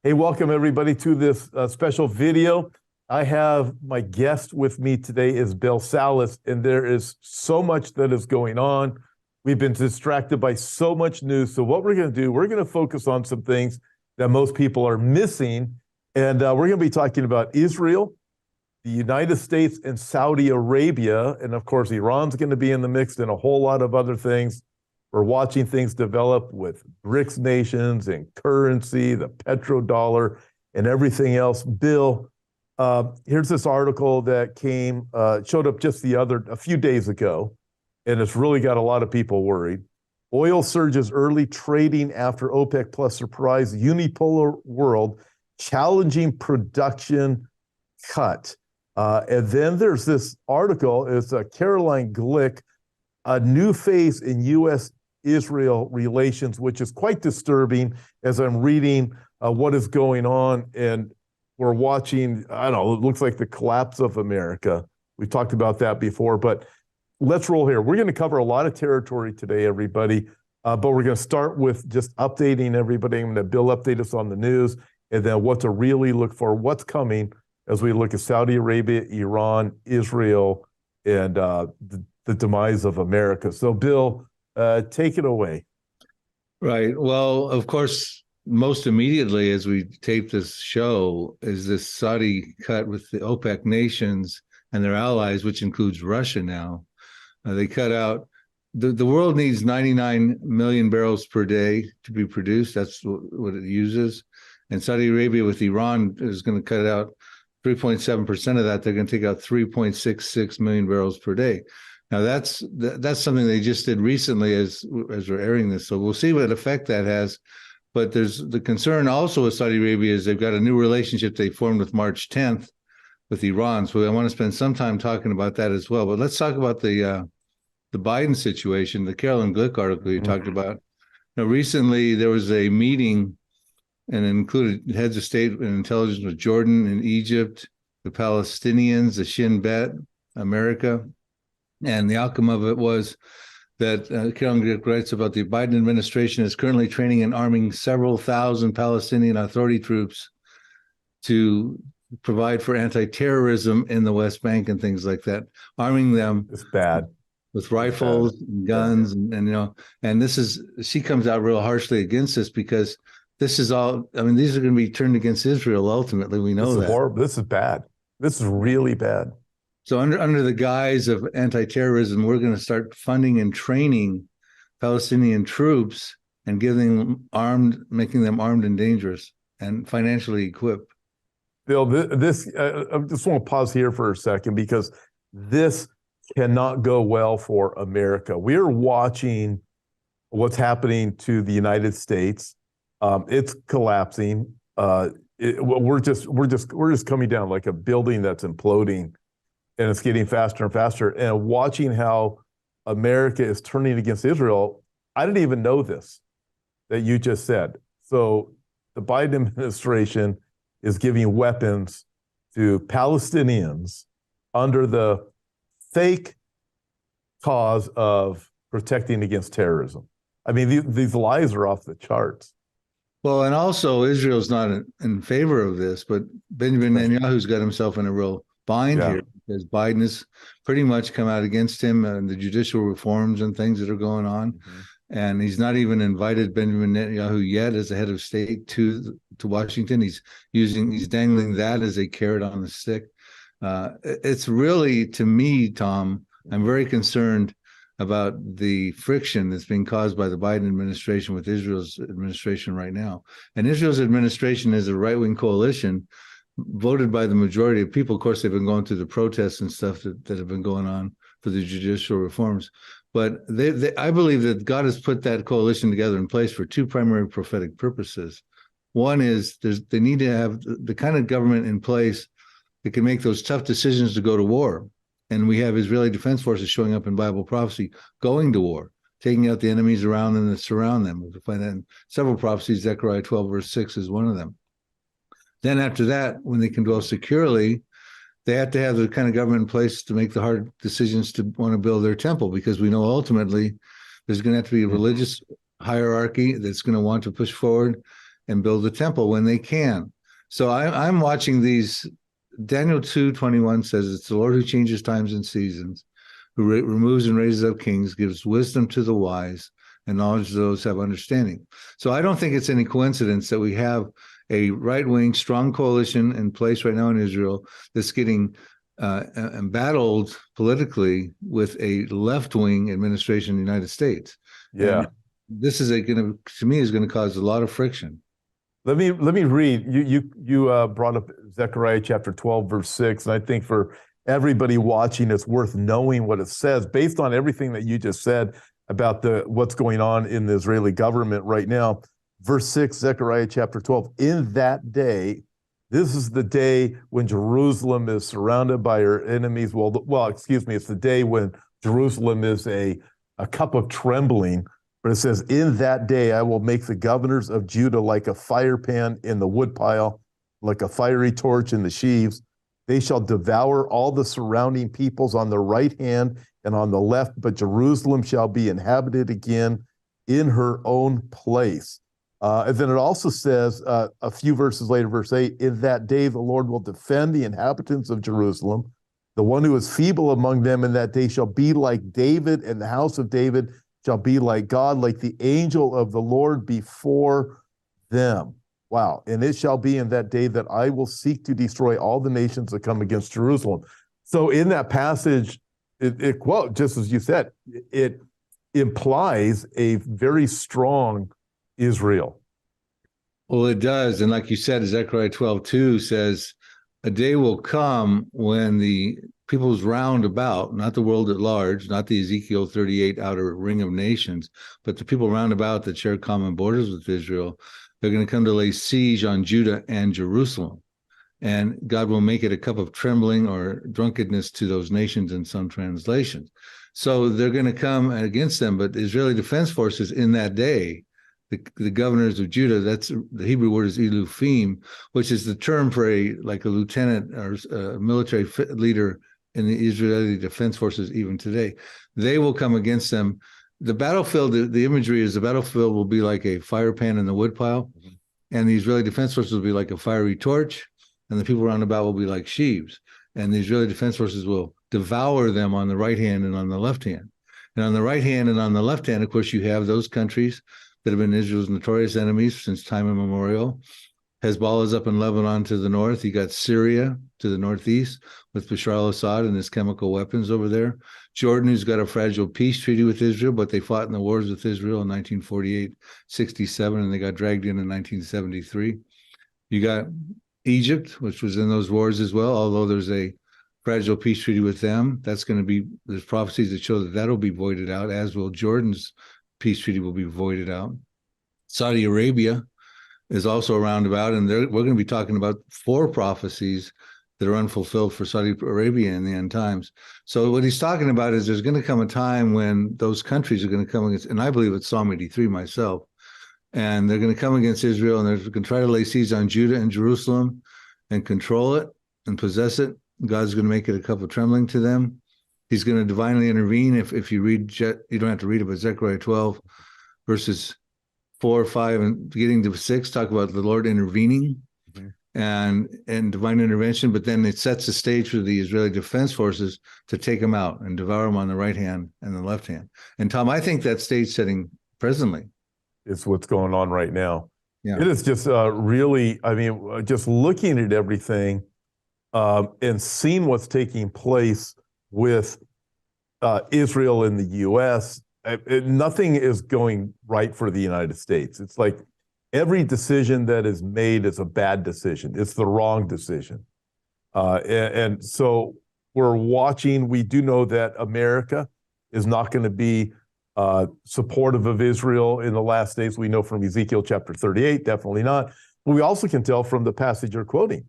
Hey, welcome everybody to this special video. I have my guest with me today is Bill Salas, and there is so much that is going on. We've been distracted by so much news. So what we're going to do, we're going to focus on some things that most people are missing. And we're going to be talking about Israel, the United States, and Saudi Arabia. And of course, Iran's going to be in the mix and a whole lot of other things. We're watching things develop with BRICS nations and currency, the petrodollar, and everything else. Bill, here's this article that showed up just a few days ago, and it's really got a lot of people worried. Oil surges early trading after OPEC Plus surprise unipolar world, challenging production cut. And then there's this article, it's Caroline Glick, a new phase in U.S.-Israel relations, which is quite disturbing as I'm reading what is going on. And we're watching, I don't know, it looks like the collapse of America. We've talked about that before, but let's roll here. We're going to cover a lot of territory today, everybody, but we're going to start with just updating everybody. I'm going to Bill update us on the news, and then what to really look for, what's coming as we look at Saudi Arabia, Iran, Israel, and the demise of America. So, Bill, take it away. Right. Well, of course, most immediately as we tape this show is this Saudi cut with the OPEC nations and their allies, which includes Russia now. They cut out, the world needs 99 million barrels per day to be produced. That's what it uses. And Saudi Arabia with Iran is going to cut out 3.7% of that. They're going to take out 3.66 million barrels per day. Now that's something they just did recently as we're airing this. So we'll see what effect that has. But there's the concern also with Saudi Arabia is they've got a new relationship they formed with March 10th with Iran. So I want to spend some time talking about that as well. But let's talk about the Biden situation, the Caroline Glick article you talked about. Now, recently there was a meeting and it included heads of state and intelligence with Jordan and Egypt, the Palestinians, the Shin Bet, America. And the outcome of it was that Caroline Glick writes about the Biden administration is currently training and arming several thousand Palestinian Authority troops to provide for anti-terrorism in the West Bank and things like that, arming them. It's bad. With rifles and guns, and this is, she comes out real harshly against this because this is all, I mean, these are going to be turned against Israel ultimately. We know that. Horrible. This is bad. This is really bad. So under the guise of anti-terrorism, we're going to start funding and training Palestinian troops and making them armed and dangerous and financially equipped. Bill, I just want to pause here for a second because this cannot go well for America. We are watching what's happening to the United States. It's collapsing. We're just coming down like a building that's imploding, and it's getting faster and faster. And watching how America is turning against Israel, I didn't even know this that you just said. So the Biden administration is giving weapons to Palestinians under the fake cause of protecting against terrorism. I mean, these lies are off the charts. Well, and also Israel's not in favor of this, but Benjamin Netanyahu's got himself in a real bind here because Biden has pretty much come out against him and the judicial reforms and things that are going on. Mm-hmm. And he's not even invited Benjamin Netanyahu yet as the head of state to Washington. He's dangling that as a carrot on the stick. It's really, to me, Tom, I'm very concerned about the friction that's being caused by the Biden administration with Israel's administration right now. And Israel's administration is a right-wing coalition voted by the majority of people. Of course, they've been going through the protests and stuff that have been going on for the judicial reforms. But I believe that God has put that coalition together in place for two primary prophetic purposes. One is they need to have the kind of government in place that can make those tough decisions to go to war. And we have Israeli Defense Forces showing up in Bible prophecy, going to war, taking out the enemies around them that surround them. We find that in several prophecies. Zechariah 12, verse 6 is one of them. Then after that, when they can dwell securely, they have to have the kind of government in place to make the hard decisions to want to build their temple, because we know ultimately there's going to have to be a religious hierarchy that's going to want to push forward and build the temple when they can. So I'm watching these. Daniel 2:21 says, it's the Lord who changes times and seasons, who removes and raises up kings, gives wisdom to the wise, and knowledge to those who have understanding. So I don't think it's any coincidence that we have a right-wing strong coalition in place right now in Israel that's getting embattled politically with a left-wing administration in the United States. Yeah. And this is to me, is going to cause a lot of friction. Let me read. You brought up Zechariah chapter 12, verse 6, and I think for everybody watching, it's worth knowing what it says based on everything that you just said about what's going on in the Israeli government right now. Verse 6, Zechariah chapter 12. In that day, this is the day when Jerusalem is surrounded by her enemies. Excuse me, it's the day when Jerusalem is a cup of trembling. But it says, in that day, I will make the governors of Judah like a fire pan in the woodpile, like a fiery torch in the sheaves. They shall devour all the surrounding peoples on the right hand and on the left, but Jerusalem shall be inhabited again in her own place. And then it also says a few verses later, verse 8, in that day the Lord will defend the inhabitants of Jerusalem. The one who is feeble among them in that day shall be like David, and the house of David shall be like God, like the angel of the Lord before them. Wow. And it shall be in that day that I will seek to destroy all the nations that come against Jerusalem. So in that passage, well, just as you said, it implies a very strong Israel. Well, it does. And like you said, Zechariah 12:2 says, a day will come when the peoples round about, not the world at large, not the Ezekiel 38 outer ring of nations, but the people round about that share common borders with Israel, they're going to come to lay siege on Judah and Jerusalem. And God will make it a cup of trembling or drunkenness to those nations in some translations. So they're going to come against them, but the Israeli Defense Forces in that day, the governors of Judah, that's the Hebrew word is Elufim, which is the term for a lieutenant or a military leader in the Israeli Defense Forces even today. They will come against them. The battlefield, the imagery is the battlefield will be like a fire pan in the woodpile, and the Israeli Defense Forces will be like a fiery torch, and the people around about will be like sheaves. And the Israeli Defense Forces will devour them on the right hand and on the left hand. And on the right hand and on the left hand, of course, you have those countries that have been Israel's notorious enemies since time immemorial. Hezbollah is up in Lebanon to the north. You got Syria to the northeast with Bashar al-Assad and his chemical weapons over there. Jordan, who's got a fragile peace treaty with Israel, but they fought in the wars with Israel in 1948, 67, and they got dragged in 1973. You got Egypt, which was in those wars as well, although there's a fragile peace treaty with them. That's going to be, there's prophecies that show that that'll be voided out, as will Jordan's peace treaty will be voided out. Saudi Arabia is also around about, and we're going to be talking about 4 prophecies that are unfulfilled for Saudi Arabia in the end times. So what he's talking about is there's going to come a time when those countries are going to come against, and I believe it's Psalm 83 myself, and they're going to come against Israel, and they're going to try to lay siege on Judah and Jerusalem and control it and possess it. God's going to make it a cup of trembling to them. He's going to divinely intervene. If you read, you don't have to read it, but Zechariah 12, verses 4, 5, and getting to 6, talk about the Lord intervening and divine intervention. But then it sets the stage for the Israeli Defense Forces to take them out and devour them on the right hand and the left hand. And Tom, I think that stage setting presently is what's going on right now. Yeah. It is just really, I mean, just looking at everything and seeing what's taking place with Israel and the U.S., nothing is going right for the United States. It's like every decision that is made is a bad decision. It's the wrong decision. And so we're watching. We do know that America is not going to be supportive of Israel in the last days. We know from Ezekiel chapter 38, definitely not. But we also can tell from the passage you're quoting,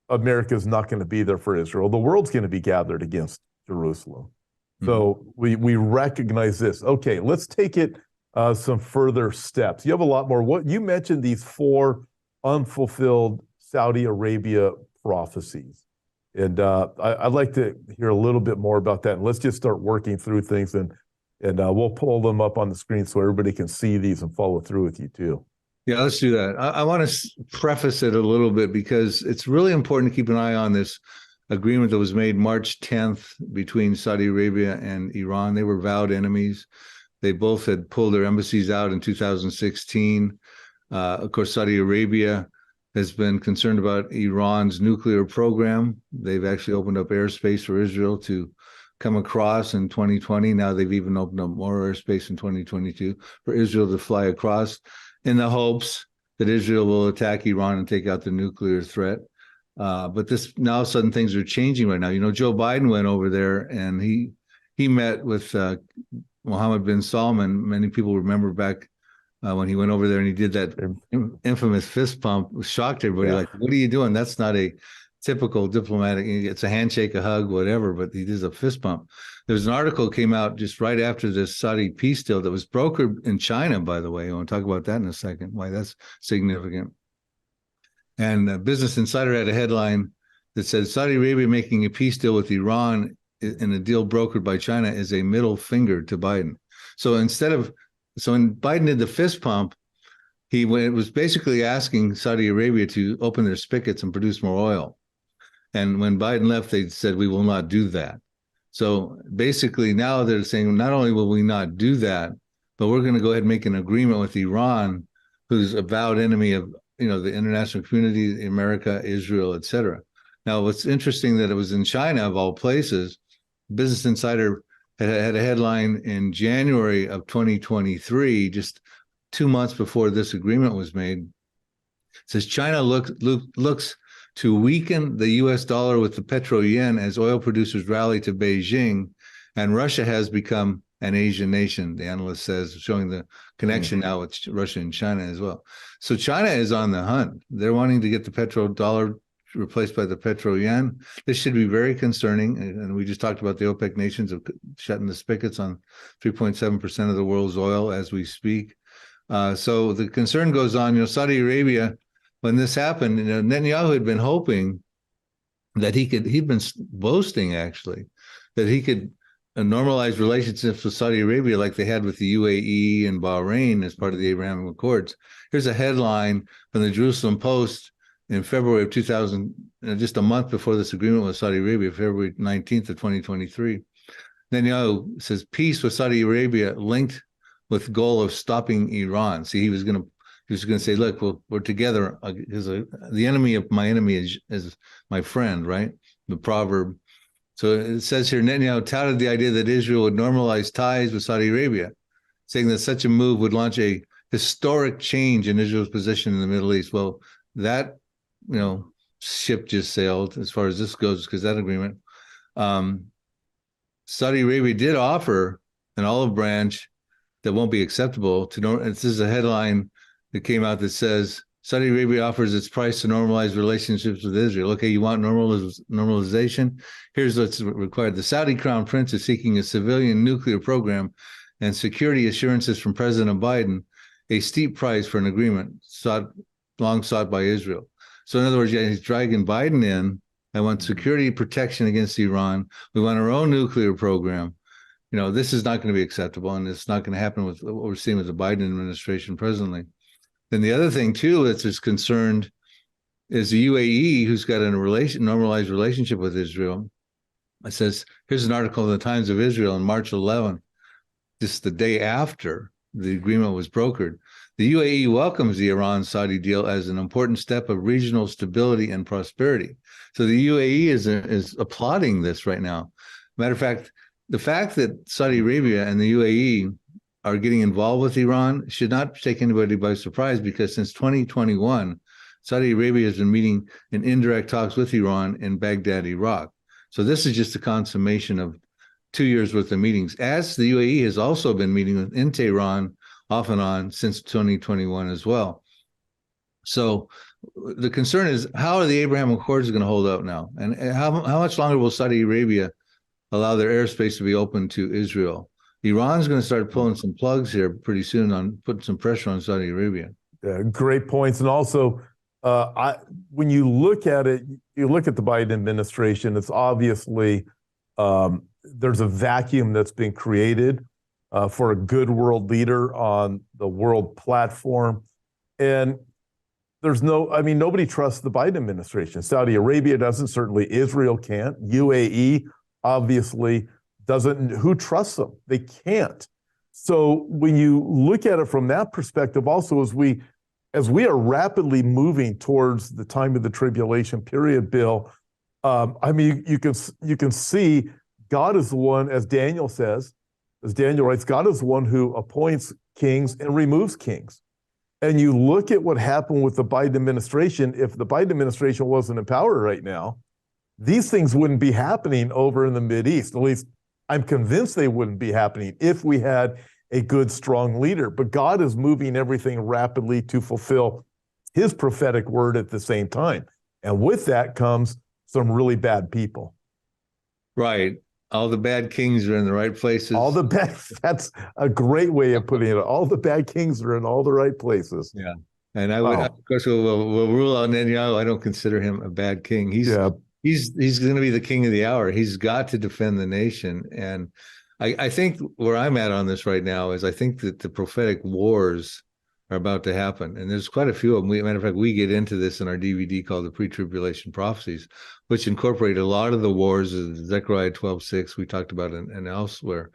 America is not going to be there for Israel. The world's going to be gathered against Jerusalem. So we recognize this. Okay, let's take it some further steps. You have a lot more. What you mentioned, these 4 unfulfilled Saudi Arabia prophecies, and I'd like to hear a little bit more about that. And let's just start working through things, and we'll pull them up on the screen so everybody can see these and follow through with you too. Yeah, let's do that. I want to preface it a little bit because it's really important to keep an eye on this agreement that was made March 10th between Saudi Arabia and Iran. They were vowed enemies. They both had pulled their embassies out in 2016. Of course, Saudi Arabia has been concerned about Iran's nuclear program. They've actually opened up airspace for Israel to come across in 2020. Now they've even opened up more airspace in 2022 for Israel to fly across in the hopes that Israel will attack Iran and take out the nuclear threat. But this now all of a sudden things are changing right now. You know, Joe Biden went over there and he met with Mohammed bin Salman. Many people remember back when he went over there and he did that infamous fist pump, shocked everybody. Yeah. Like, what are you doing? That's not a typical diplomatic. It's a handshake, a hug, whatever. But he does a fist pump. There's an article came out just right after this Saudi peace deal that was brokered in China, by the way. I want to talk about that in a second. Why that's significant. And Business Insider had a headline that said Saudi Arabia making a peace deal with Iran in a deal brokered by China is a middle finger to Biden. So when Biden did the fist pump, he was basically asking Saudi Arabia to open their spigots and produce more oil. And when Biden left, they said, we will not do that. So basically now they're saying, not only will we not do that, but we're going to go ahead and make an agreement with Iran, who's a avowed enemy of, the international community, America, Israel, et cetera. Now, what's interesting that it was in China, of all places. Business Insider had a headline in January of 2023, just 2 months before this agreement was made. It says China looks to weaken the U.S. dollar with the petro yen as oil producers rally to Beijing, and Russia has become an Asian nation, the analyst says, showing the connection now with Russia and China as well. So China is on the hunt. They're wanting to get the petro dollar replaced by the petro yen. This should be very concerning. And we just talked about the OPEC nations of shutting the spigots on 3.7% of the world's oil as we speak. So the concern goes on. Saudi Arabia, when this happened, Netanyahu had been hoping that he'd been boasting actually, that he could normalize relationships with Saudi Arabia like they had with the UAE and Bahrain as part of the Abraham Accords. Here's a headline from the Jerusalem Post in February of 2000, just a month before this agreement with Saudi Arabia, February 19th of 2023. Netanyahu says peace with Saudi Arabia linked with goal of stopping Iran. See, he was going to say, look, we're together. The enemy of my enemy is my friend, right? The proverb. So it says here, Netanyahu touted the idea that Israel would normalize ties with Saudi Arabia, saying that such a move would launch a historic change in Israel's position in the Middle East. Well, that, ship just sailed as far as this goes, because that agreement. Saudi Arabia did offer an olive branch that won't be acceptable to this is a headline that came out that says Saudi Arabia offers its price to normalize relationships with Israel. Okay, you want normalization? Here's what's required. The Saudi Crown Prince is seeking a civilian nuclear program and security assurances from President Biden, a steep price for an agreement long sought by Israel. So in other words, he's dragging Biden in. I want security protection against Iran. We want our own nuclear program. This is not going to be acceptable, and it's not going to happen with what we're seeing with the Biden administration presently. Then the other thing, too, that's concerned is the UAE, who's got a normalized relationship with Israel. It says, here's an article in the Times of Israel on March 11th, just the day after the agreement was brokered. The UAE welcomes the Iran-Saudi deal as an important step of regional stability and prosperity. So the UAE is applauding this right now. Matter of fact, the fact that Saudi Arabia and the UAE are getting involved with Iran should not take anybody by surprise, because since 2021, Saudi Arabia has been meeting in indirect talks with Iran in Baghdad, Iraq. So this is just a consummation of 2 years worth of meetings, as the UAE has also been meeting in Tehran off and on since 2021 as well. So the concern is, how are the Abraham Accords going to hold out now? And how much longer will Saudi Arabia allow their airspace to be open to Israel? Iran's going to start pulling some plugs here pretty soon on putting some pressure on Saudi Arabia. Great points. And also, when you look at it, you look at the Biden administration, it's obviously there's a vacuum that's been created for a good world leader on the world platform. And nobody trusts the Biden administration. Saudi Arabia doesn't, certainly Israel can't. UAE obviously doesn't. Who trusts them? They can't. So when you look at it from that perspective, also as we are rapidly moving towards the time of the tribulation period, Bill, you can see God is the one, as Daniel says, as Daniel writes, God is the one who appoints kings and removes kings. And you look at what happened with the Biden administration. If the Biden administration wasn't in power right now, these things wouldn't be happening over in the Mideast. At least I'm convinced they wouldn't be happening if we had a good, strong leader. But God is moving everything rapidly to fulfill his prophetic word at the same time. And with that comes some really bad people. Right. All the bad kings are in the right places. That's a great way of putting it. All the bad kings are in all the right places. Yeah. And I would, of course, we'll rule out Netanyahu. I don't consider him a bad king. He's going to be the king of the hour. He's got to defend the nation. And I think where I'm at on this right now is I think that the prophetic wars are about to happen. And there's quite a few of them. Matter of fact, we get into this in our DVD called The Pre-Tribulation Prophecies, which incorporate a lot of the wars of Zechariah 12:6 we talked about and elsewhere.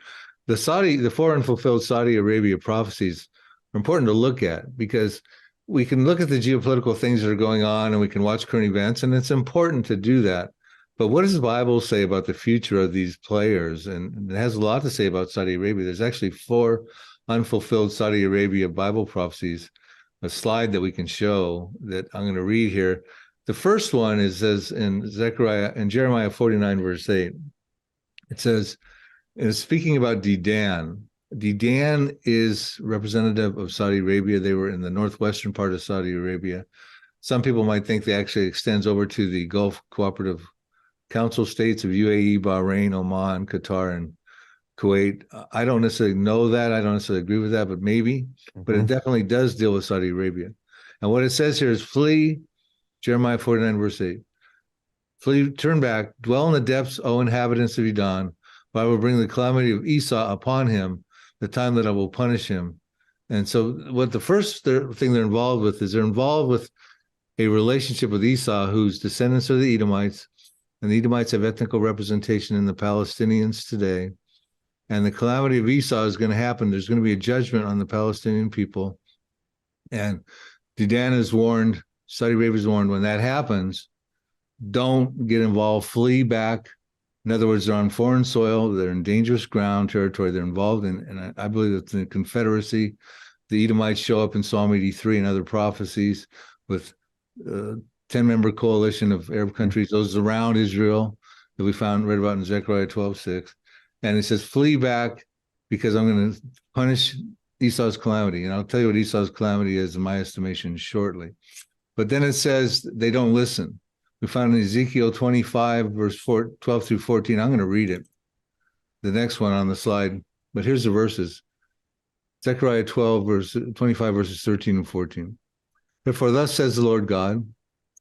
The four unfulfilled Saudi Arabia prophecies are important to look at because we can look at the geopolitical things that are going on and we can watch current events, and it's important to do that. But what does the Bible say about the future of these players? And it has a lot to say about Saudi Arabia. There's actually 4 unfulfilled Saudi Arabia Bible prophecies, a slide that we can show that I'm going to read here. The first one says in Jeremiah 49, verse 8, it says, it's speaking about Dedan. Dedan is representative of Saudi Arabia. They were in the northwestern part of Saudi Arabia. Some people might think they actually extends over to the Gulf Cooperative Council states of UAE, Bahrain, Oman, Qatar, and Kuwait. I don't necessarily know that. I don't necessarily agree with that, but maybe. Mm-hmm. But it definitely does deal with Saudi Arabia. And what it says here is flee, Jeremiah 49, verse 8. Flee, turn back, dwell in the depths, O inhabitants of Edom, for I will bring the calamity of Esau upon him, the time that I will punish him. And so what the first thing they're involved with is they're involved with a relationship with Esau, whose descendants are the Edomites, and the Edomites have ethnical representation in the Palestinians today. And the calamity of Esau is going to happen. There's going to be a judgment on the Palestinian people. And Dedan is warned, Saudi Arabia is warned, when that happens, don't get involved, flee back. In other words, they're on foreign soil, they're in dangerous ground territory, they're involved in, and I believe it's the Confederacy. The Edomites show up in Psalm 83 and other prophecies with 10-member coalition of Arab countries, those around Israel that we read about in Zechariah 12:6. And it says, flee back because I'm going to punish Esau's calamity. And I'll tell you what Esau's calamity is in my estimation shortly. But then it says they don't listen. We found in Ezekiel 25, verse 12 through 14. I'm going to read it. The next one on the slide. But here's the verses. Zechariah 25, verses 13 and 14. Therefore, thus says the Lord God,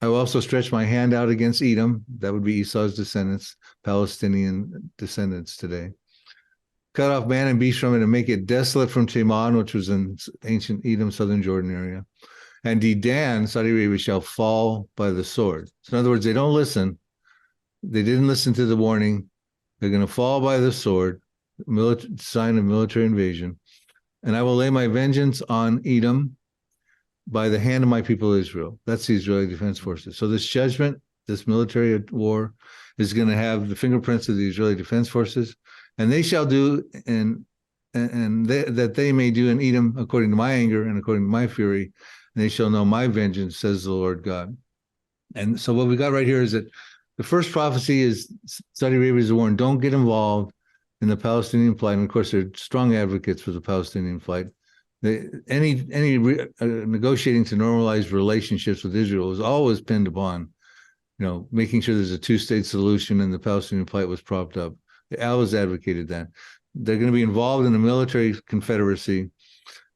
I will also stretch my hand out against Edom. That would be Esau's descendants, Palestinian descendants today. Cut off man and beast from it and make it desolate from Teman, which was in ancient Edom, southern Jordan area. And Dedan, Saudi Arabia, shall fall by the sword. So in other words, they don't listen. They didn't listen to the warning. They're going to fall by the sword, sign of military invasion. And I will lay my vengeance on Edom by the hand of my people Israel. That's the Israeli Defense Forces. So this judgment, this military war, is going to have the fingerprints of the Israeli Defense Forces, and they shall do that they may do in Edom according to my anger and according to my fury, and they shall know my vengeance, says the Lord God. And so what we got right here is that the first prophecy is Saudi Arabia is warned, don't get involved in the Palestinian plight. And of course, they're strong advocates for the Palestinian plight. Any negotiating to normalize relationships with Israel was always pinned upon, making sure there's a 2-state solution, and the Palestinian plight was propped up. They always advocated that. They're going to be involved in a military confederacy.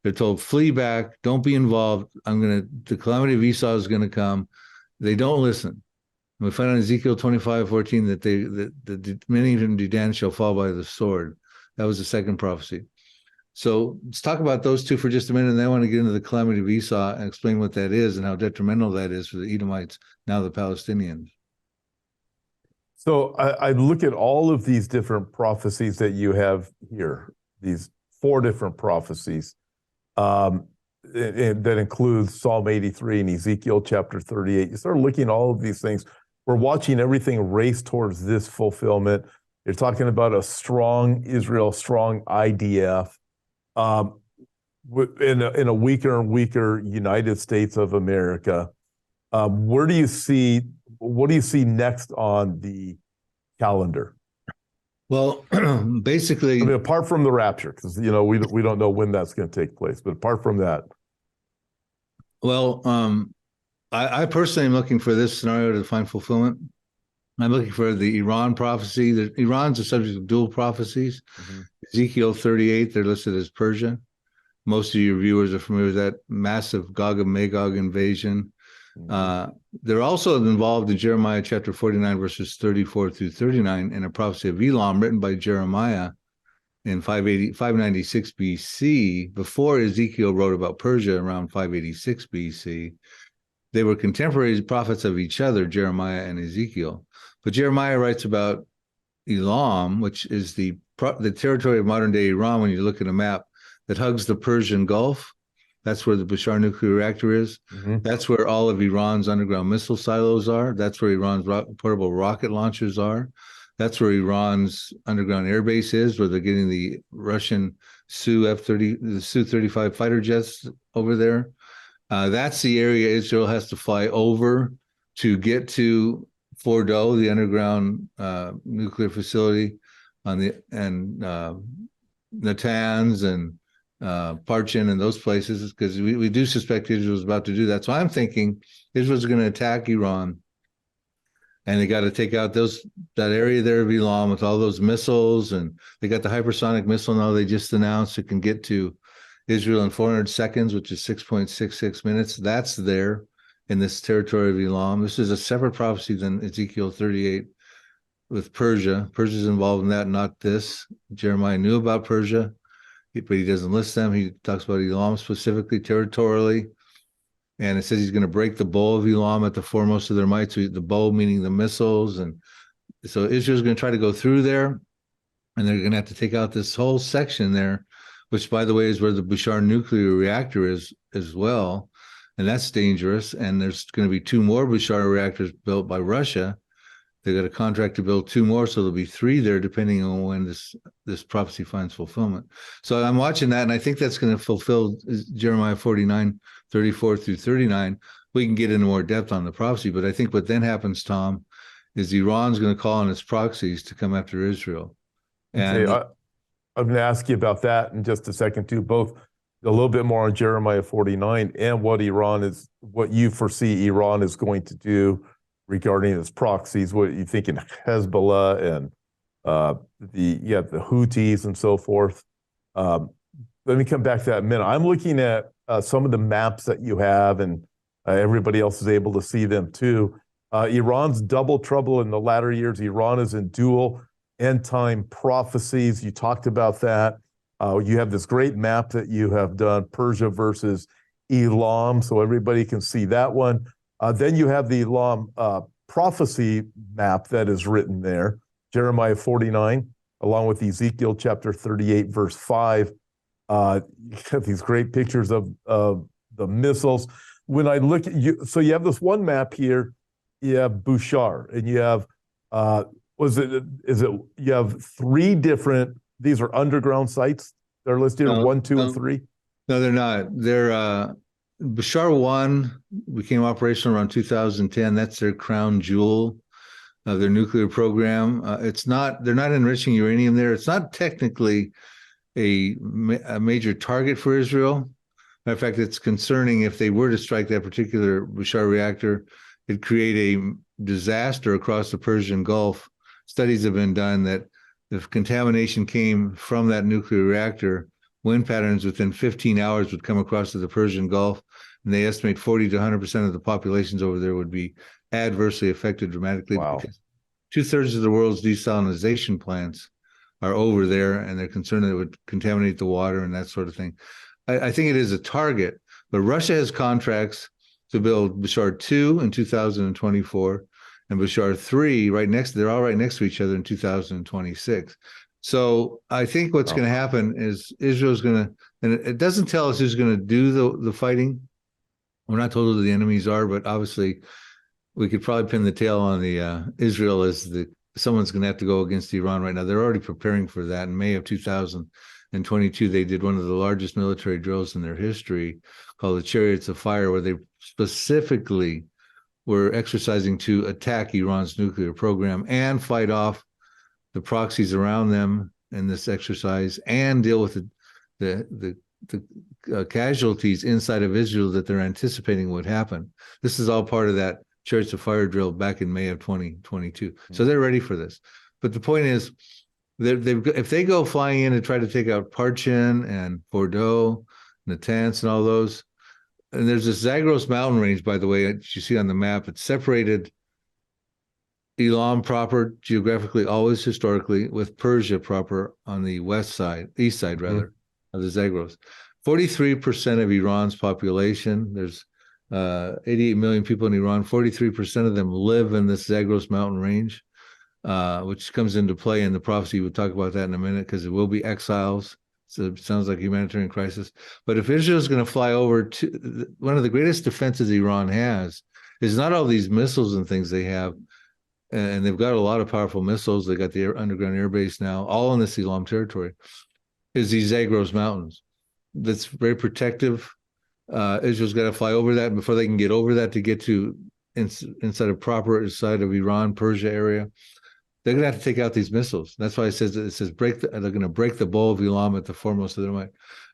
They're told, flee back, don't be involved. The calamity of Esau is going to come. They don't listen. And we find in Ezekiel 25:14 that many of them Dedan shall fall by the sword. That was the second prophecy. So let's talk about those two for just a minute, and then I want to get into the calamity of Esau and explain what that is and how detrimental that is for the Edomites, now the Palestinians. So I look at all of these different prophecies that you have here, these 4 different prophecies, that includes Psalm 83 and Ezekiel chapter 38. You start looking at all of these things. We're watching everything race towards this fulfillment. You're talking about a strong Israel, strong IDF, in a weaker and weaker United States of America. What do you see next on the calendar? Well, basically, I mean, apart from the rapture, because we don't know when that's going to take place, but apart from that, well, I personally am looking for this scenario to find fulfillment. I'm looking for the Iran prophecy. Iran's a subject of dual prophecies. mm-hmm. Ezekiel 38, they're listed as Persia. Most of your viewers are familiar with that massive Gog and Magog invasion. Mm-hmm. They're also involved in Jeremiah chapter 49, verses 34 through 39, in a prophecy of Elam written by Jeremiah in 596 BC, before Ezekiel wrote about Persia around 586 BC. They were contemporary prophets of each other, Jeremiah and Ezekiel. But Jeremiah writes about Elam, which is the territory of modern-day Iran when you look at a map, that hugs the Persian Gulf. That's where the Bushehr nuclear reactor is. Mm-hmm. That's where all of Iran's underground missile silos are. That's where Iran's portable rocket launchers are. That's where Iran's underground air base is, where they're getting the Russian the Su-35 fighter jets over there. That's the area Israel has to fly over to get to Fordo, the underground nuclear facility, and Natanz and Parchin and those places, because we do suspect Israel's about to do that. So I'm thinking Israel's going to attack Iran, and they got to take out that area there of Elam with all those missiles, and they got the hypersonic missile now they just announced it can get to Israel in 400 seconds, which is 6.66 minutes. That's there in this territory of Elam. This is a separate prophecy than Ezekiel 38 with Persia. Persia's involved in that, not this. Jeremiah knew about Persia, but he doesn't list them. He talks about Elam specifically, territorially. And it says he's going to break the bow of Elam at the foremost of their might. So the bow meaning the missiles. And so Israel's going to try to go through there, and they're going to have to take out this whole section there, which, by the way, is where the Bushehr nuclear reactor is as well. And that's dangerous. And there's going to be 2 more Bushehr reactors built by Russia. They got a contract to build 2 more, so there'll be 3 there, depending on when this prophecy finds fulfillment. So I'm watching that, and I think that's going to fulfill Jeremiah 49, 34 through 39. We can get into more depth on the prophecy, but I think what then happens, Tom, is Iran's going to call on its proxies to come after Israel. And okay, I'm going to ask you about that in just a second too, both a little bit more on Jeremiah 49 and what you foresee Iran is going to do regarding its proxies. What you think in Hezbollah and the Houthis and so forth. Let me come back to that in a minute. I'm looking at some of the maps that you have, and everybody else is able to see them too. Iran's double trouble in the latter years. Iran is in dual end time prophecies. You talked about that. You have this great map that you have done, Persia versus Elam, so everybody can see that one. Then you have the Elam prophecy map that is written there, Jeremiah 49, along with Ezekiel chapter 38, verse 5. You have these great pictures of the missiles. When I look at you, so you have this one map here, you have Bushehr, and you have, you have 3 different, these are underground sites. They're listed here, 1, 2, and 3. No, they're not. They're Bushehr 1 became operational around 2010. That's their crown jewel of their nuclear program. They're not enriching uranium there. It's not technically a major target for Israel. Matter of fact, it's concerning if they were to strike that particular Bushehr reactor, it'd create a disaster across the Persian Gulf. Studies have been done that if contamination came from that nuclear reactor, wind patterns within 15 hours would come across to the Persian Gulf, and they estimate 40 to 100% of the populations over there would be adversely affected dramatically. Wow. Because 2/3 of the world's desalinization plants are over there, and they're concerned that it would contaminate the water and that sort of thing. I think it is a target, but Russia has contracts to build Bashar 2 in 2024 and Bashar 3 right next. They're all right next to each other in 2026. So I think what's going to happen is Israel's going to, and it doesn't tell us who's going to do the fighting. We're not told who the enemies are, but obviously we could probably pin the tail on the Israel as someone's going to have to go against Iran right now. They're already preparing for that. In May of 2022, they did one of the largest military drills in their history called the Chariots of Fire, where they specifically were exercising to attack Iran's nuclear program and fight off the proxies around them in this exercise and deal with the casualties inside of Israel that they're anticipating would happen. This is all part of that Chariots of Fire drill back in May of 2022. So they're ready for this. But the point is, if they go flying in and try to take out Parchin and Bordeaux, Natanz, and all those, and there's this Zagros mountain range, by the way, that you see on the map. It's separated Elam proper, geographically, always historically, with Persia proper on the east side rather, of the Zagros. 43% of Iran's population, there's 88 million people in Iran, 43% of them live in this Zagros mountain range, which comes into play in the prophecy. We'll talk about that in a minute, because it will be exiles. So it sounds like a humanitarian crisis. But if Israel is going to fly over to, one of the greatest defenses Iran has is not all these missiles and things they have, and they've got a lot of powerful missiles. They got the underground air base now, all in the Elam territory, is these Zagros mountains. That's very protective. Israel's got to fly over that, and before they can get over that to get to inside of Iran, Persia area, they're going to have to take out these missiles. That's why it says they're going to break the bow of Elam at the foremost of their might.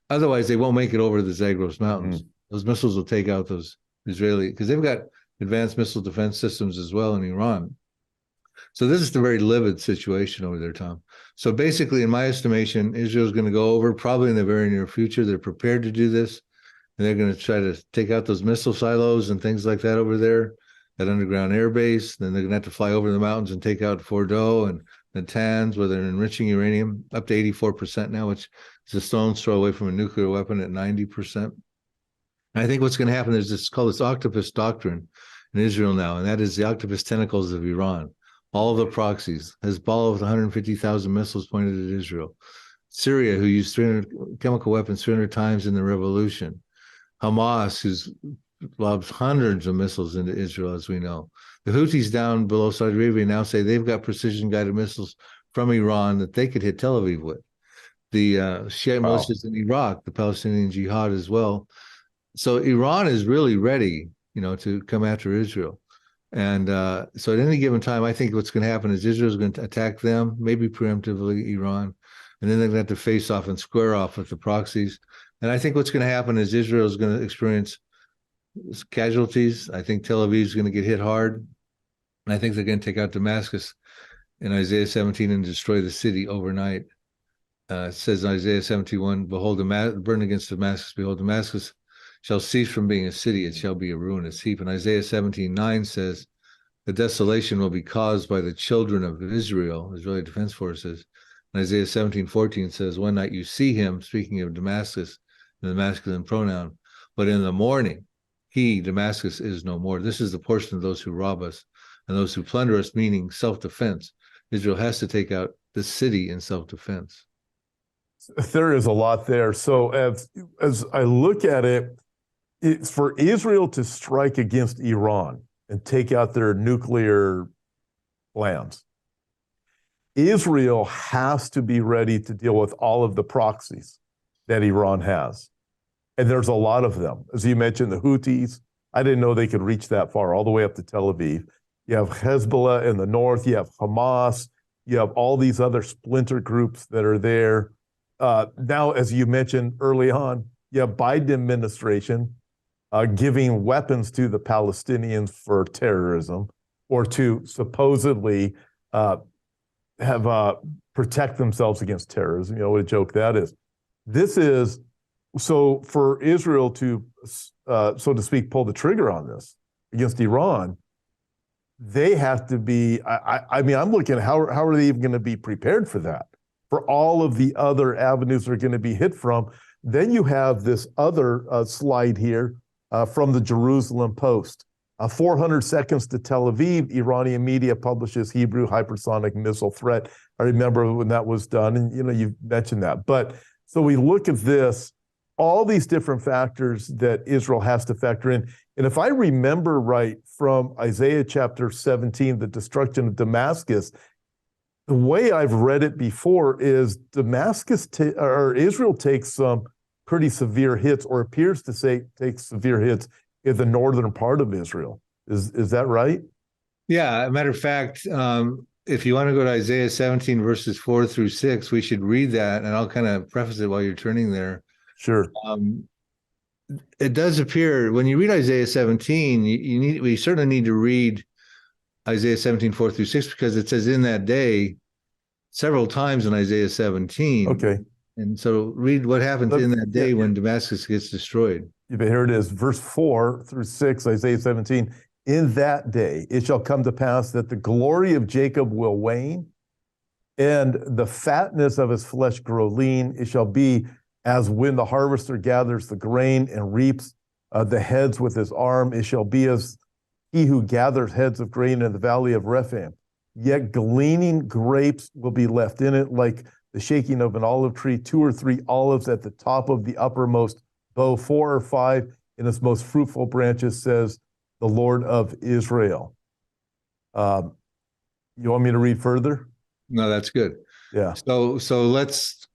Otherwise, they won't make it over the Zagros mountains. Those missiles will take out those Israeli, because they've got advanced missile defense systems as well in Iran. So this is a very livid situation over there, Tom. So basically, in my estimation, Israel's going to go over probably in the very near future. They're prepared to do this, and they're going to try to take out those missile silos and things like that over there, that underground air base. Then they're going to have to fly over the mountains and take out Fordow and Natanz, where they're enriching uranium up to 84% now, which is a stone's throw away from a nuclear weapon at 90%. And I think what's going to happen is this called this octopus doctrine in Israel now, and that is the octopus tentacles of Iran. All of the proxies. Hezbollah with 150,000 missiles pointed at Israel. Syria, who used 300 chemical weapons 300 times in the revolution. Hamas, who's lobs hundreds of missiles into Israel, as we know. The Houthis down below Saudi Arabia now say they've got precision-guided missiles from Iran that they could hit Tel Aviv with. The Shiite militias in Iraq, the Palestinian Jihad as well. So Iran is really ready, to come after Israel. And so at any given time, I think what's going to happen is Israel's going to attack them, maybe preemptively Iran, and then they're going to have to face off and square off with the proxies. And I think what's going to happen is Israel is going to experience casualties. I think Tel Aviv is going to get hit hard. And I think they're going to take out Damascus in Isaiah 17 and destroy the city overnight. It says in Isaiah 71, behold, burn against Damascus, behold, Damascus shall cease from being a city, it shall be a ruinous heap. And Isaiah 17:9 says, the desolation will be caused by the children of Israel, Israeli Defense Forces. And Isaiah 17:14 says, one night you see him, speaking of Damascus, in the masculine pronoun, but in the morning, he, Damascus, is no more. This is the portion of those who rob us and those who plunder us, meaning self-defense. Israel has to take out the city in self-defense. There is a lot there. So as I look at it, it's for Israel to strike against Iran and take out their nuclear plans. Israel has to be ready to deal with all of the proxies that Iran has. And there's a lot of them. As you mentioned, the Houthis, I didn't know they could reach that far, all the way up to Tel Aviv. You have Hezbollah in the north, you have Hamas, you have all these other splinter groups that are there. Now, as you mentioned early on, you have Biden administration giving weapons to the Palestinians for terrorism, or to supposedly protect themselves against terrorism. What a joke that is. This is, so for Israel to, so to speak, pull the trigger on this against Iran, they have to be, I mean, I'm looking at how are they even going to be prepared for that? for all of the other avenues they're going to be hit from. Then you have this other slide here from the Jerusalem Post. 400 seconds to Tel Aviv, Iranian media publishes Hebrew hypersonic missile threat. I remember when that was done, and you mentioned that. But so we look at this, all these different factors that Israel has to factor in. And if I remember right from Isaiah chapter 17, the destruction of Damascus, the way I've read it before is Israel takes some pretty severe hits, or appears to take severe hits in the northern part of Israel. Is that right? Yeah, a matter of fact, if you want to go to Isaiah 17, verses 4-6, we should read that, and I'll kind of preface it while you're turning there. Sure. It does appear when you read Isaiah 17, we certainly need to read Isaiah 17, 4-6, because it says in that day several times in Isaiah 17. Okay. And so read what happens in that day when Damascus gets destroyed. Yeah, but here it is, verse 4-6, Isaiah 17. In that day it shall come to pass that the glory of Jacob will wane, and the fatness of his flesh grow lean. It shall be as when the harvester gathers the grain and reaps the heads with his arm. It shall be as he who gathers heads of grain in the valley of Rephaim. Yet gleaning grapes will be left in it, like the shaking of an olive tree, 2 or 3 olives at the top of the uppermost bough, 4 or 5 in its most fruitful branches, says the Lord of Israel. You want me to read further? No, that's good. Yeah. So let's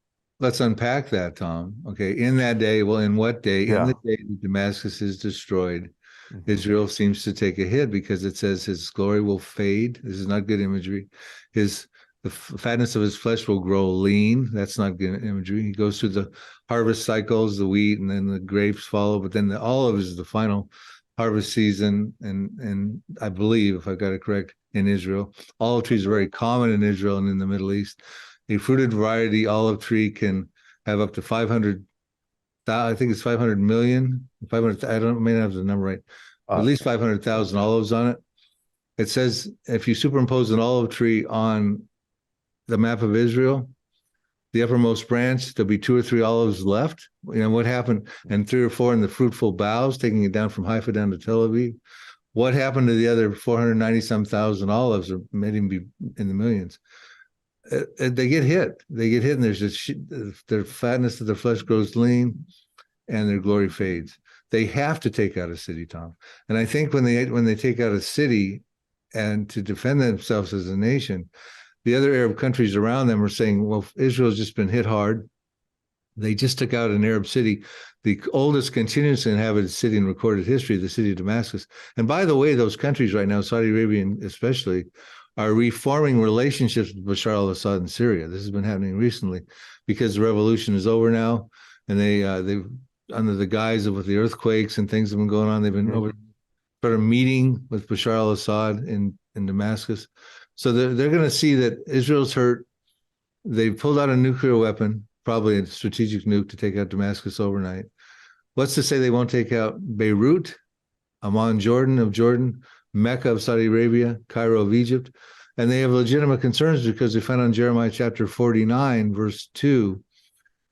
unpack that, Tom. Okay. In that day, well, in what day? Yeah. In the day that Damascus is destroyed, Mhm. Israel seems to take a hit, because it says his glory will fade. This is not good imagery. The fatness of his flesh will grow lean. That's not good imagery. He goes through the harvest cycles, the wheat, and then the grapes follow. But then the olives is the final harvest season. And I believe, if I got it correct, in Israel, olive trees are very common in Israel and in the Middle East. A fruited variety olive tree can have up to 500. I think it's 500 million. 500. I may not have the number right. At least 500,000 olives on it. It says if you superimpose an olive tree on the map of Israel, the uppermost branch, there'll be 2 or 3 olives left. What happened? And 3 or 4 in the fruitful boughs, taking it down from Haifa down to Tel Aviv. What happened to the other 490-some thousand olives, or maybe even be in the millions? They get hit. And there's just their fatness of their flesh grows lean, and their glory fades. They have to take out a city, Tom. And I think when they take out a city, and to defend themselves as a nation, the other Arab countries around them are saying, well, Israel's just been hit hard. They just took out an Arab city, the oldest continuously inhabited city in recorded history, the city of Damascus. And by the way, those countries right now, Saudi Arabia especially, are reforming relationships with Bashar al-Assad in Syria. This has been happening recently because the revolution is over now, and they've, under the guise of with the earthquakes and things have been going on, they've been started meeting with Bashar al-Assad in Damascus. So they're going to see that Israel's hurt. They've pulled out a nuclear weapon, probably a strategic nuke, to take out Damascus overnight. What's to say they won't take out Beirut, Amman, Jordan, Mecca of Saudi Arabia, Cairo of Egypt? And they have legitimate concerns because they find on Jeremiah chapter 49, verse 2,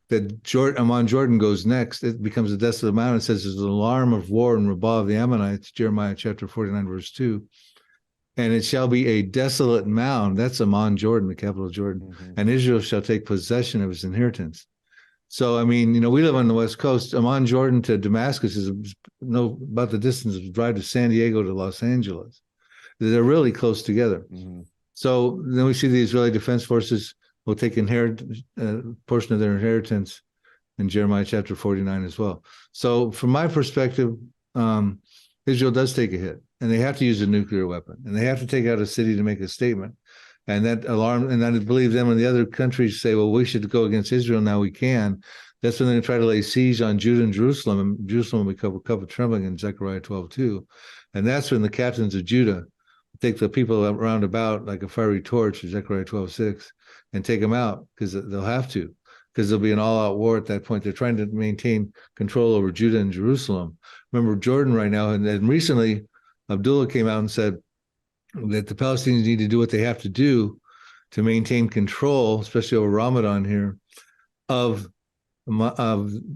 that Amman, Jordan goes next. It becomes a desolate mountain. It says there's an alarm of war and Rabbah of the Ammonites, Jeremiah chapter 49, verse 2. And it shall be a desolate mound. That's Amman, Jordan, the capital of Jordan. Mm-hmm. And Israel shall take possession of its inheritance. So, I mean, we live on the West Coast. Amman, Jordan to Damascus is about the distance of drive to San Diego to Los Angeles. They're really close together. Mm-hmm. So then we see the Israeli Defense Forces will take portion of their inheritance in Jeremiah chapter 49 as well. So from my perspective, Israel does take a hit, and they have to use a nuclear weapon, and they have to take out a city to make a statement. And that alarm, and I believe them and the other countries say, well, we should go against Israel now, we can. That's when they're going to try to lay siege on Judah and Jerusalem, and Jerusalem will become a cup of trembling in Zechariah 12:2. And that's when the captains of Judah take the people around about like a fiery torch, Zechariah 12:6, and take them out, because they'll have to, because there'll be an all-out war at that point. They're trying to maintain control over Judah and Jerusalem. Remember Jordan right now, and recently Abdullah came out and said that the Palestinians need to do what they have to do to maintain control, especially over Ramadan here, of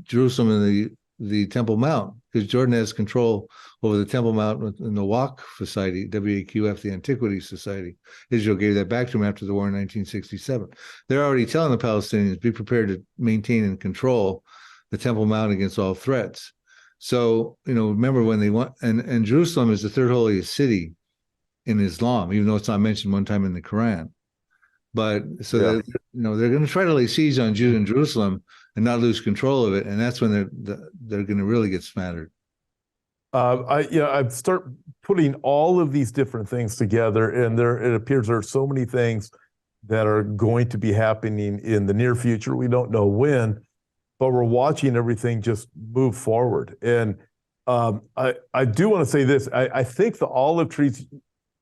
Jerusalem and the Temple Mount, because Jordan has control over the Temple Mount and the Waqf Society, WAQF, the Antiquities Society. Israel gave that back to them after the war in 1967. They're already telling the Palestinians, be prepared to maintain and control the Temple Mount against all threats. So, remember when they want, and Jerusalem is the third holiest city in Islam, even though it's not mentioned one time in the Quran. But so Yeah. they're going to try to lay siege on Judah and Jerusalem and not lose control of it, and that's when they're going to really get smattered. I start putting all of these different things together, and it appears there are so many things that are going to be happening in the near future. We don't know when, but we're watching everything just move forward. And I do want to say this. I think the olive trees,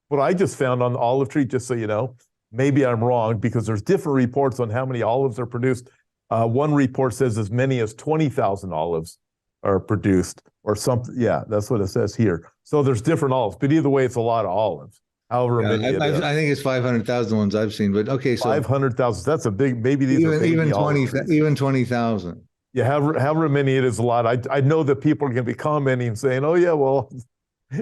what I just found on the olive tree, just so you know, maybe I'm wrong because there's different reports on how many olives are produced. One report says as many as 20,000 olives are produced or something. Yeah, that's what it says here. So there's different olives, but either way, it's a lot of olives. However many it is. I think it's 500,000 ones I've seen, but okay, so 500,000. That's a big. Maybe these are baby olive trees. Even 20,000. Yeah, however many it is, a lot. I know that people are going to be commenting and saying, "Oh yeah, well,"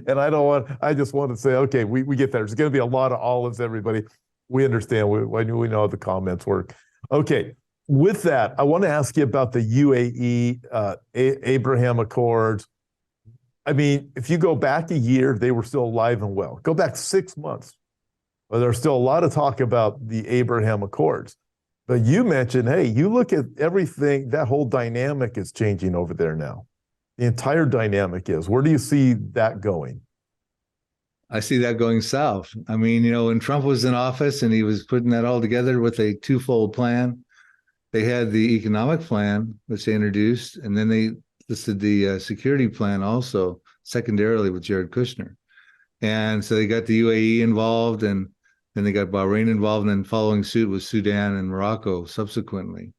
and I just want to say, okay, we get there. There's going to be a lot of olives, everybody. We understand. We know how the comments work. Okay. With that, I want to ask you about the UAE Abraham Accords. I mean, if you go back a year, they were still alive and well. Go back 6 months. Well, there's still a lot of talk about the Abraham Accords. But you mentioned, hey, you look at everything, that whole dynamic is changing over there now. The entire dynamic is. Where do you see that going? I see that going south. I mean, when Trump was in office and he was putting that all together with a twofold plan, they had the economic plan, which they introduced, and then they listed the security plan also, secondarily with Jared Kushner. And so they got the UAE involved, and then they got Bahrain involved, and then following suit was Sudan and Morocco subsequently.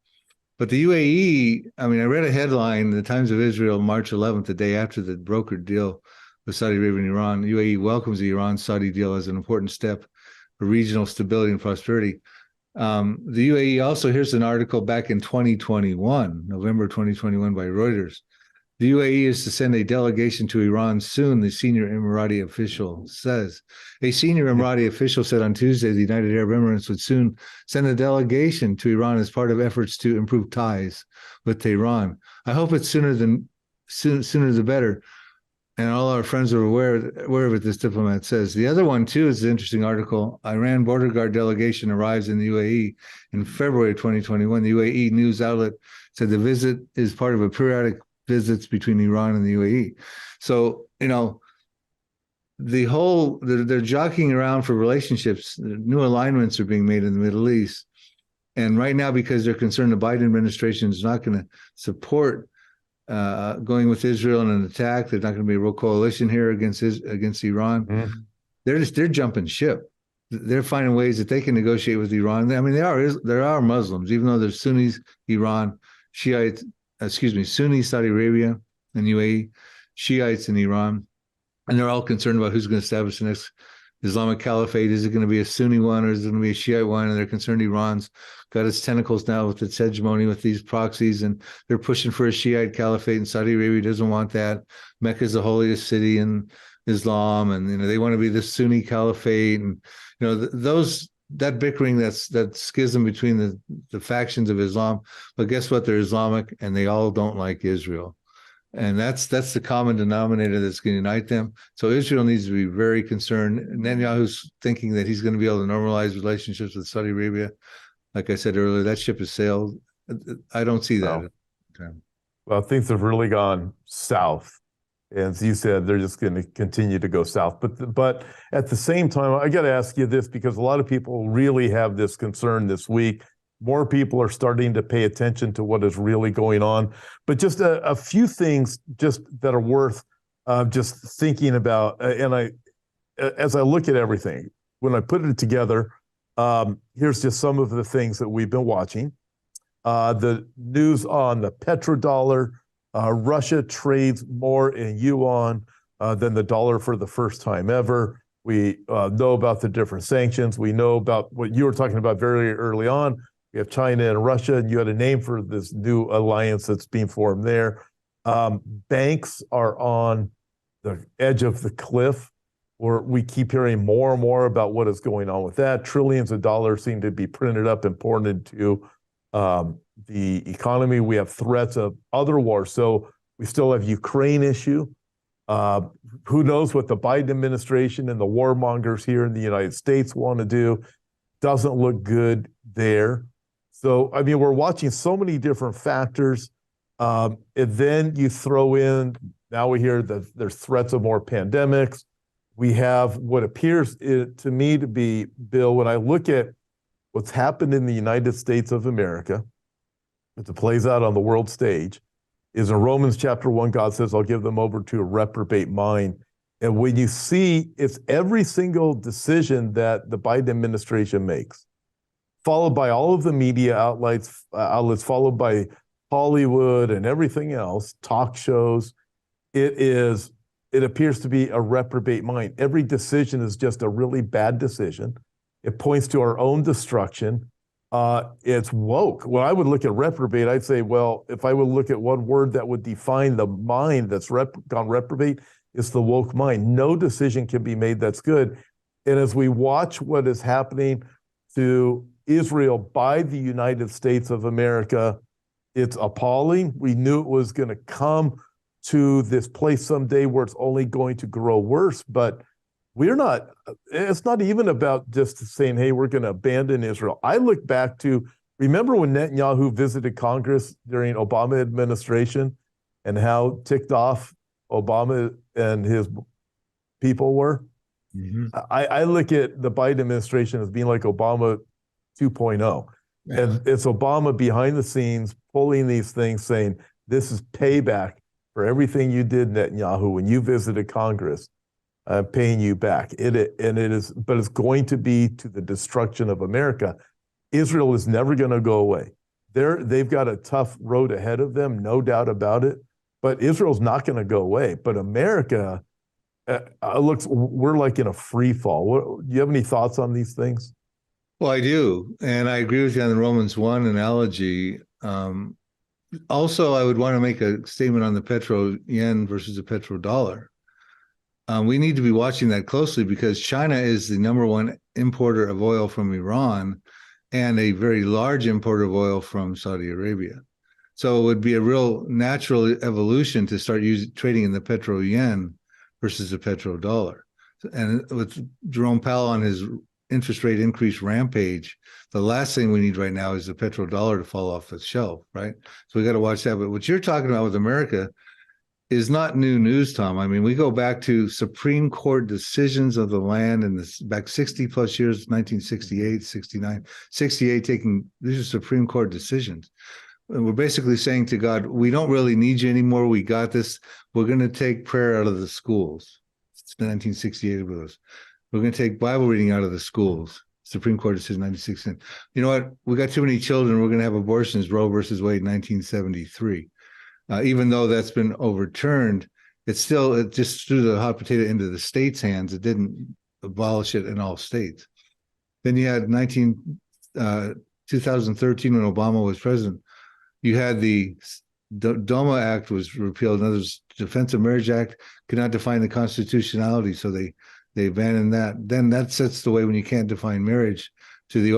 But the UAE, I mean, I read a headline in the Times of Israel, March 11th, the day after the brokered deal with Saudi Arabia and Iran. The UAE welcomes the Iran-Saudi deal as an important step for regional stability and prosperity. The UAE also, here's an article back in 2021, November 2021 by Reuters. The UAE is to send a delegation to Iran soon, the senior Emirati official says. A senior Emirati official said on Tuesday the United Arab Emirates would soon send a delegation to Iran as part of efforts to improve ties with Tehran. I hope it's sooner the better. And all our friends are aware of it, this diplomat says. The other one, too, is an interesting article. Iran border guard delegation arrives in the UAE in February of 2021. The UAE news outlet said the visit is part of a periodic visits between Iran and the UAE. So, they're jockeying around for relationships. New alignments are being made in the Middle East. And right now, because they're concerned the Biden administration is not going to support going with Israel in an attack, there's not going to be a real coalition here against Iran. Mm-hmm. They're jumping ship. They're finding ways that they can negotiate with Iran. I mean, there are Muslims, even though there's Sunnis, Iran, Shiites, Sunni Saudi Arabia and UAE, Shiites in Iran, and they're all concerned about who's going to establish the next Islamic caliphate. Is it going to be a Sunni one or is it going to be a Shiite one? And they're concerned Iran's got its tentacles now with its hegemony with these proxies, and they're pushing for a Shiite caliphate, and Saudi Arabia doesn't want that. Mecca is the holiest city in Islam, and they want to be the Sunni caliphate, and that bickering, that schism between the factions of Islam. But guess what? They're Islamic, and they all don't like Israel. And that's the common denominator that's going to unite them. So Israel needs to be very concerned. Netanyahu's thinking that he's going to be able to normalize relationships with Saudi Arabia. Like I said earlier, that ship has sailed. I don't see that. No. Well, things have really gone south. And as you said, they're just going to continue to go south. But at the same time, I got to ask you this, because a lot of people really have this concern this week. More people are starting to pay attention to what is really going on. But just a few things just that are worth just thinking about. And as I look at everything, when I put it together, here's just some of the things that we've been watching. The news on the petrodollar. Russia trades more in yuan than the dollar for the first time ever. We know about the different sanctions. We know about what you were talking about very early on. We have China and Russia, and you had a name for this new alliance that's being formed there. Banks are on the edge of the cliff, where we keep hearing more and more about what is going on with that. Trillions of dollars seem to be printed up and poured into the economy. We have threats of other wars. So we still have Ukraine issue. Who knows what the Biden administration and the warmongers here in the United States want to do? Doesn't look good there. So, I mean, we're watching so many different factors. And then you throw in, now we hear that there's threats of more pandemics. We have what appears to me to be, Bill, when I look at what's happened in the United States of America, as it plays out on the world stage, is in Romans chapter 1, God says, I'll give them over to a reprobate mind. And when you see it's every single decision that the Biden administration makes, followed by all of the media outlets, followed by Hollywood and everything else, talk shows, it appears to be a reprobate mind. Every decision is just a really bad decision. It points to our own destruction. It's woke. When I would look at reprobate, I'd say, well, if I would look at one word that would define the mind that's gone reprobate, it's the woke mind. No decision can be made that's good. And as we watch what is happening to Israel by the United States of America, it's appalling. We knew it was going to come to this place someday where it's only going to grow worse, but it's not even about just saying, hey, we're going to abandon Israel. I look back to, remember when Netanyahu visited Congress during Obama administration and how ticked off Obama and his people were? Mm-hmm. I look at the Biden administration as being like Obama 2.0. Yeah. And it's Obama behind the scenes pulling these things, saying, this is payback for everything you did, Netanyahu, when you visited Congress. I'm paying you back. But it's going to be to the destruction of America. Israel is never going to go away. They've got a tough road ahead of them, no doubt about it. But Israel's not going to go away. But America, we're like in a free fall. Do you have any thoughts on these things? Well, I do. And I agree with you on the Romans 1 analogy. Also, I would want to make a statement on the petro yen versus the petrodollar. We need to be watching that closely because China is the number one importer of oil from Iran and a very large importer of oil from Saudi Arabia. So it would be a real natural evolution to start trading in the petro yen versus the petrodollar. And with Jerome Powell on his interest rate increase rampage, the last thing we need right now is the petrodollar to fall off the shelf, right? So we got to watch that. But what you're talking about with America is not new news, Tom. I mean, we go back to Supreme Court decisions of the land in this back 60 plus years, 1968, 69, 68, these are Supreme Court decisions. And we're basically saying to God, we don't really need you anymore. We got this. We're going to take prayer out of the schools. It's 1968 with us. We're going to take Bible reading out of the schools. Supreme Court decision 1969. You know what? We got too many children. We're going to have abortions. Roe versus Wade, 1973. Even though that's been overturned, it just threw the hot potato into the states' hands. It didn't abolish it in all states. Then you had 2013 when Obama was president. You had the DOMA Act was repealed. In other words, Defense of Marriage Act could not define the constitutionality, so they abandoned that. Then that sets the way when you can't define marriage to the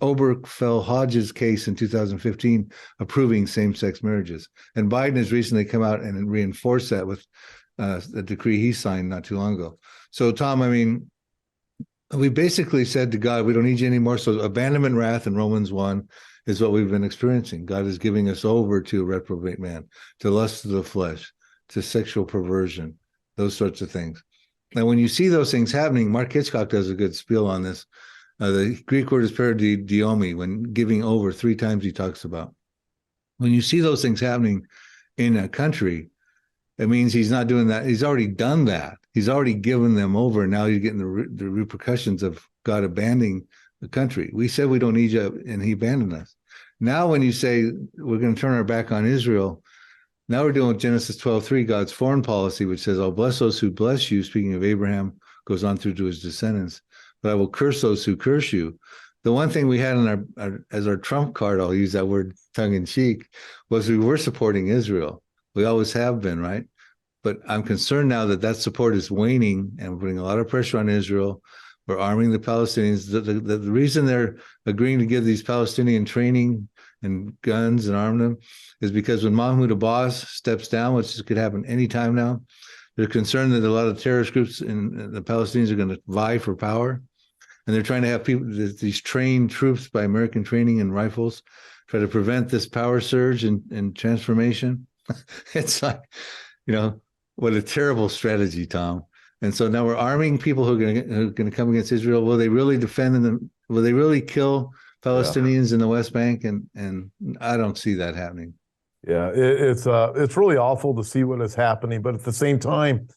Obergefell-Hodges case in 2015, approving same-sex marriages. And Biden has recently come out and reinforced that with a decree he signed not too long ago. So, Tom, I mean, we basically said to God, we don't need you anymore. So abandonment, wrath, in Romans 1 is what we've been experiencing. God is giving us over to a reprobate man, to lust of the flesh, to sexual perversion, those sorts of things. And when you see those things happening, Mark Hitchcock does a good spiel on this. The Greek word is paradiomi, when giving over 3 times he talks about. When you see those things happening in a country, it means he's not doing that. He's already done that. He's already given them over. Now you're getting the repercussions of God abandoning the country. We said we don't need you, and he abandoned us. Now when you say we're going to turn our back on Israel, now we're doing Genesis 12:3, God's foreign policy, which says, I'll bless those who bless you, speaking of Abraham, goes on through to his descendants. But I will curse those who curse you. The one thing we had in as our trump card, I'll use that word tongue in cheek, was we were supporting Israel. We always have been, right? But I'm concerned now that that support is waning and we're putting a lot of pressure on Israel. We're arming the Palestinians. The reason they're agreeing to give these Palestinian training and guns and arm them is because when Mahmoud Abbas steps down, which could happen anytime now, they're concerned that a lot of terrorist groups in the Palestinians are going to vie for power. And they're trying to have people, these trained troops by American training and rifles, try to prevent this power surge and transformation. It's like, what a terrible strategy, Tom. And so now we're arming people who are going to come against Israel. Will they really defend them? Will they really kill Palestinians in the West Bank? And I don't see that happening. Yeah, it's really awful to see what is happening, but at the same time,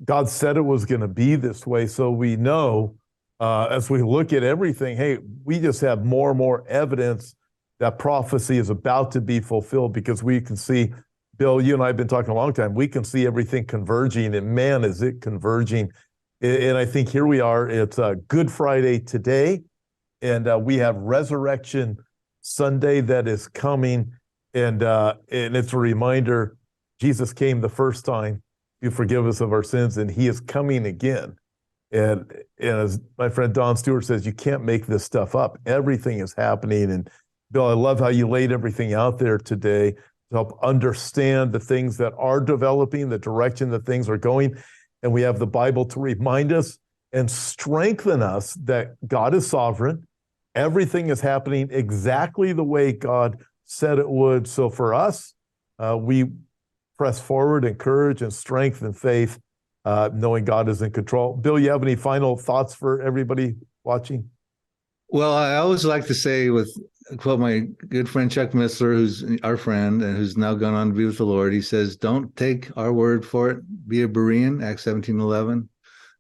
God said it was going to be this way. So we know as we look at everything, hey, we just have more and more evidence that prophecy is about to be fulfilled because we can see, Bill, you and I have been talking a long time, we can see everything converging, and man, is it converging. And I think here we are, it's Good Friday today, and we have Resurrection Sunday that is coming, and it's a reminder, Jesus came the first time to forgive us of our sins, and he is coming again. And as my friend Don Stewart says, you can't make this stuff up. Everything is happening. And Bill, I love how you laid everything out there today to help understand the things that are developing, the direction that things are going. And we have the Bible to remind us and strengthen us that God is sovereign. Everything is happening exactly the way God said it would. So for us, we press forward in courage and strength and faith, knowing God is in control. Bill, you have any final thoughts for everybody watching? Well, I always like to say, quote my good friend Chuck Missler, who's our friend and who's now gone on to be with the Lord. He says, "Don't take our word for it. Be a Berean," Acts 17:11.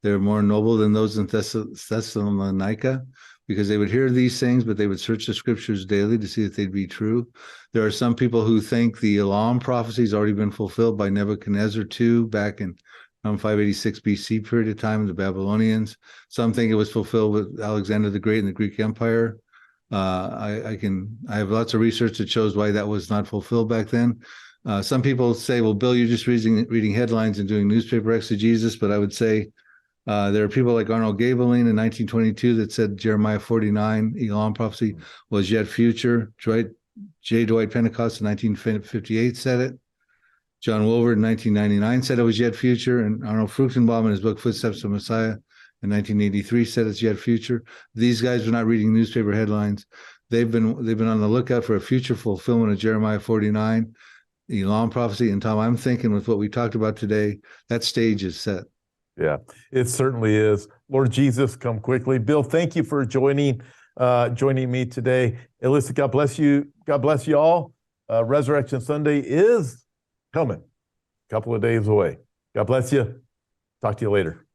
They're more noble than those in Thessalonica, because they would hear these things, but they would search the scriptures daily to see if they'd be true. There are some people who think the Elam prophecy has already been fulfilled by Nebuchadnezzar II back in 586 BC period of time, the Babylonians. Some think it was fulfilled with Alexander the Great in the Greek Empire. I have lots of research that shows why that was not fulfilled back then. Some people say, well, Bill, you're just reading headlines and doing newspaper exegesis, but I would say there are people like Arnold Gaebelein in 1922 that said Jeremiah 49, Elam prophecy, was yet future. J. Dwight Pentecost in 1958 said it. John Wilver in 1999 said it was yet future, and Arnold Fruchtenbaum in his book Footsteps of Messiah in 1983 said it's yet future. These guys are not reading newspaper headlines. They've been on the lookout for a future fulfillment of Jeremiah 49, the Elam prophecy. And Tom, I'm thinking with what we talked about today, that stage is set. Yeah, it certainly is. Lord Jesus, come quickly. Bill, thank you for joining me today. And listen, God bless you. God bless you all. Resurrection Sunday is coming a couple of days away. God bless you. Talk to you later.